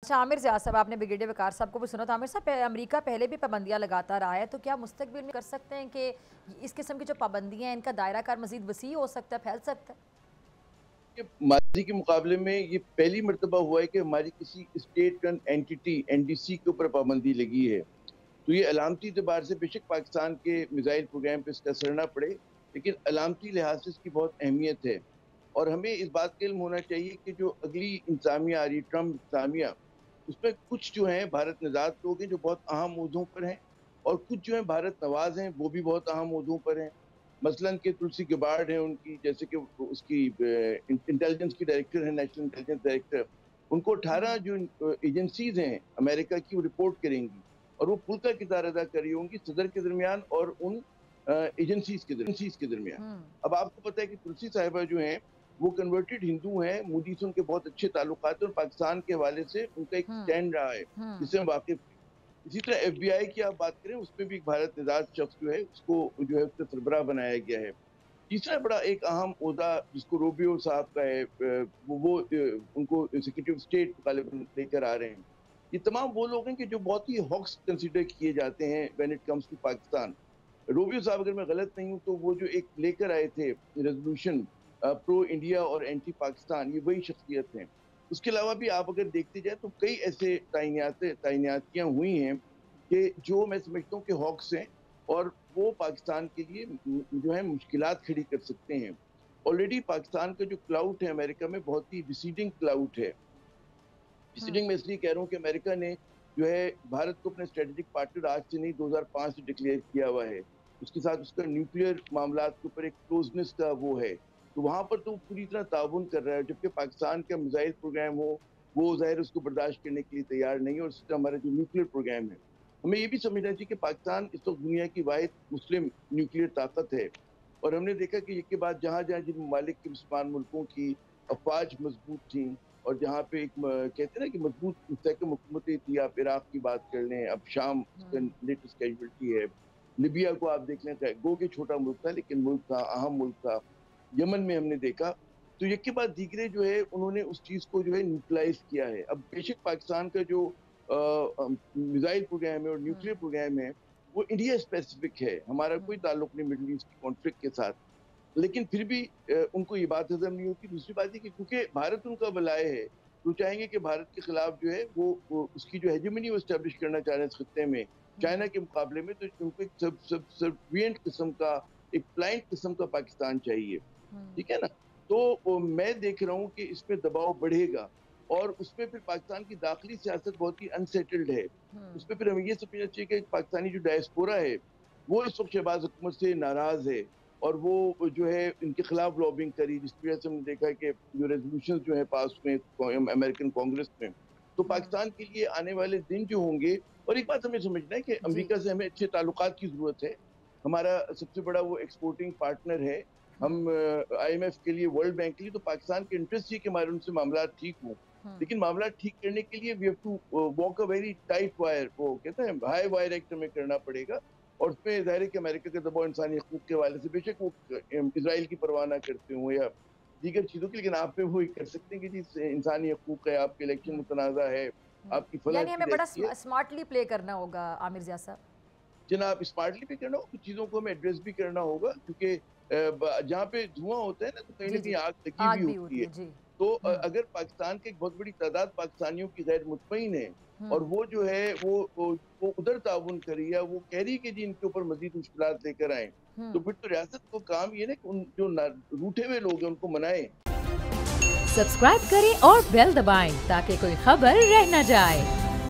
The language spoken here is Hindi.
अच्छा, आमिर ज़िया साहब, आपने ब्रिगेडियर वक़ार साहब को भी सुना। तो आमिर साहब, अमेरिका पहले भी पाबंदियाँ लगाता रहा है, तो क्या मुस्तक़बिल में कर सकते हैं कि इस किस्म की जो पाबंदियाँ हैं इनका दायरा कार मज़ीद वसी हो सकता है, फैल सकता है? माजी के मुकाबले में ये पहली मर्तबा हुआ है कि हमारी किसी स्टेट रन एंटिटी एनडीसी के ऊपर पाबंदी लगी है। तो ये अलामती एतबार से बेशक पाकिस्तान के मिसाइल प्रोग्राम पे इसका असर ना पड़े, लेकिन अलामती लिहाज से इसकी बहुत अहमियत है। और हमें इस बात का इल्म होना चाहिए कि जो अगली इंतजामिया आ रही, ट्रम्प इंतजामिया, उसमें कुछ जो हैं भारत नज़ाद लोग हैं जो बहुत अहम मुद्दों पर हैं, और कुछ जो हैं भारत नवाज हैं वो भी बहुत अहम मुद्दों पर हैं। मसलन के तुलसी गबार्ड है उनकी, जैसे कि उसकी इंटेलिजेंस की डायरेक्टर है, नेशनल इंटेलिजेंस डायरेक्टर, उनको 18 जो एजेंसीज हैं अमेरिका की वो रिपोर्ट करेंगी, और वो पुल का किरदार अदा कर रही होंगी सदर के दरमियान और उन एजेंसीज के दरमियान। अब आपको पता है कि तुलसी साहिबा जो हैं वो कन्वर्टेड हिंदू हैं, मोदी से उनके बहुत अच्छे ताल्लुकात हैं और पाकिस्तान के हवाले से उनका एक स्टैंड रहा है जिससे हम वाकिफ। इसी तरह एफबीआई की आप बात करें, उसमें भी एक भारत निजात शख्स जो है उसको जो है उसका सरबराह बनाया गया है। तीसरा बड़ा एक अहम ओहदा जिसको रूबियो साहब का है, उनको सेक्रेटरी ऑफ स्टेट गालिबन लेकर आ रहे हैं। ये तमाम वो लोग हैं कि जो बहुत ही हॉक्स कंसिडर किए जाते हैं when it comes to Pakistan. Rubio साहब, अगर मैं गलत नहीं हूँ, तो वो जो एक लेकर आए थे रेजोल्यूशन प्रो इंडिया और एंटी पाकिस्तान, ये वही शख्सियत हैं। उसके अलावा भी आप अगर देखते जाए तो कई ऐसे तैनातियाँ हुई हैं कि जो मैं समझता हूँ कि हॉक्स हैं, और वो पाकिस्तान के लिए जो है मुश्किलात खड़ी कर सकते हैं। ऑलरेडी पाकिस्तान का जो क्लाउड है अमेरिका में बहुत ही रिसीडिंग क्लाउड है। रिसीडिंग में इसलिए कह रहा हूँ कि अमेरिका ने जो है भारत को अपने स्ट्रेटेजिक पार्टनर आज से नहीं 2005 से डिक्लेयर किया हुआ है। उसके साथ उसका न्यूक्लियर मामला के ऊपर एक क्लोजनेस का वो है, तो वहाँ पर तो पूरी तरह ताउन कर रहा है, जबकि पाकिस्तान का मिसाइल प्रोग्राम हो वो ज़ाहिर उसको बर्दाश्त करने के लिए तैयार नहीं है, और इससे हमारा जो न्यूक्लियर प्रोग्राम है। हमें ये भी समझना चाहिए कि पाकिस्तान इस वक्त दुनिया की वाहिद मुस्लिम न्यूक्लियर ताकत है, और हमने देखा कि इसके बाद जहाँ जहाँ जिन ममालिक के मुसलमान मुल्कों की अफवाज मजबूत थी, और जहाँ पे एक कहते हैं ना कि मजबूत मुस्तहकम हुकूमतें थी, आप इराक की बात कर लें, अब शाम लेटेस्ट कैजुअलिटी है, लिबिया को आप देख लें, गो के छोटा मुल्क था लेकिन मुल्क था, अहम मुल्क था। यमन में हमने देखा, तो एक के बाद दीगरे जो है उन्होंने उस चीज़ को जो है न्यूट्रलाइज किया है। अब बेशक पाकिस्तान का जो मिसाइल प्रोग्राम है और न्यूक्लियर प्रोग्राम है वो इंडिया स्पेसिफिक है, हमारा कोई ताल्लुक नहीं मिडल ईस्ट की कॉन्फ्लिक्ट के साथ, लेकिन फिर भी उनको ये बात हजम नहीं होती। दूसरी बात है कि क्योंकि भारत उनका बलाय है, तो चाहेंगे कि भारत के खिलाफ जो है वो उसकी जो हेजेमनी वो स्टैब्लिश करना चाह रहे हैं इस खत्ते में चाइना के मुकाबले में, तो उनको एक सर्विएंट किस्म का, एक ब्लाइंड किस्म का पाकिस्तान चाहिए, ठीक है ना। तो मैं देख रहा हूँ कि इसमें दबाव बढ़ेगा, और उसमें फिर पाकिस्तान की दाखिली सियासत बहुत ही अनसेटल्ड है। उसमें फिर हमें ये समझना चाहिए कि पाकिस्तानी जो डायस्पोरा है वो इस वक्त शहबाज हुकूमत से नाराज है, और वो जो है इनके खिलाफ लॉबिंग करी, जिसकी वजह से हमने देखा कि जो रेजोल्यूशन जो है पास हुए अमेरिकन कांग्रेस में। तो पाकिस्तान के लिए आने वाले दिन जो होंगे, और एक बात हमें समझना है कि अमेरिका से हमें अच्छे ताल्लुकात की जरूरत है। हमारा सबसे बड़ा वो एक्सपोर्टिंग पार्टनर है, हम IMF के लिए, वर्ल्ड बैंक के लिए, तो पाकिस्तान के इंटरेस्ट ये कि हमारे उनसे मामला ठीक हों, लेकिन मामला ठीक करने के लिए we have to walk a very tight wire, वो कहते हैं हाई वायर एक्ट हमें करना पड़ेगा, और उसमें ज़ाहिर है कि अमेरिका का दबाव इंसानी हकूक़ के हवाले से बेशक वो इजराइल की परवाह ना करते हों या दीगर चीज़ों की, लेकिन आप पे वो कर सकते हैं कि जी इंसानी हकूक़ है, आपके इलेक्शन मुतनाज़ा है, आपकी फलाह यानी हमें चीज़ बड़ा ऐसी है। स्मार्टली प्ले करना होगा आमिर ज़िया साहब। जनाब, स्मार्टली भी करना होगा, कुछ चीज़ों को हमें एड्रेस भी करना होगा, क्योंकि जहाँ पे धुआं होता है ना, तो कहीं जी, न कहीं जी। आग लगी हुई आग भी होती होती है। है, जी। तो अगर पाकिस्तान की एक बहुत बड़ी तादाद पाकिस्तानियों की गैर मुतमईन है, और वो जो है वो उधर ताउन कर रही है, वो कह रही है कि जी इनके ऊपर मज़ीद मुश्किलात लेकर आएँ, तो फिर तो रियासत को काम ये है ना कि उन जो रूठे हुए लोग हैं उनको मनाएँ। सब्सक्राइब करें और बेल दबाएं ताकि कोई खबर रह न जाए।